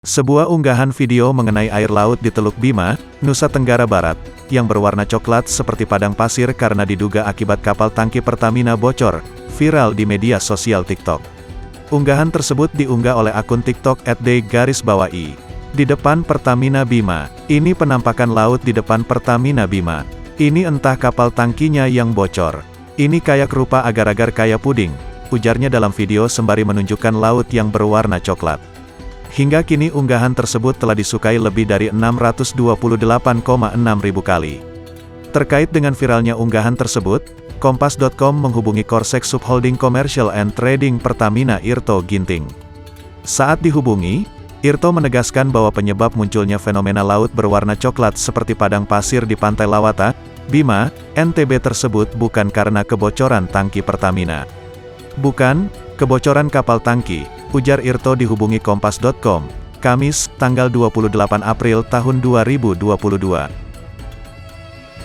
Sebuah unggahan video mengenai air laut di Teluk Bima, Nusa Tenggara Barat, yang berwarna coklat seperti padang pasir karena diduga akibat kapal tangki Pertamina bocor, viral di media sosial TikTok. Unggahan tersebut diunggah oleh akun TikTok @d_i. Di depan Pertamina Bima, ini penampakan laut di depan Pertamina Bima. Ini entah kapal tangkinya yang bocor. Ini kayak rupa agar-agar kayak puding, ujarnya dalam video sembari menunjukkan laut yang berwarna coklat. Hingga kini unggahan tersebut telah disukai lebih dari 628,6 ribu kali. Terkait dengan viralnya unggahan tersebut, Kompas.com menghubungi Korsek Subholding Commercial and Trading Pertamina Irto Ginting. Saat dihubungi, Irto menegaskan bahwa penyebab munculnya fenomena laut berwarna coklat seperti padang pasir di Pantai Lawata, Bima, NTB tersebut bukan karena kebocoran tangki Pertamina. Bukan, kebocoran kapal tangki, ujar Irto dihubungi Kompas.com, Kamis, tanggal 28 April tahun 2022.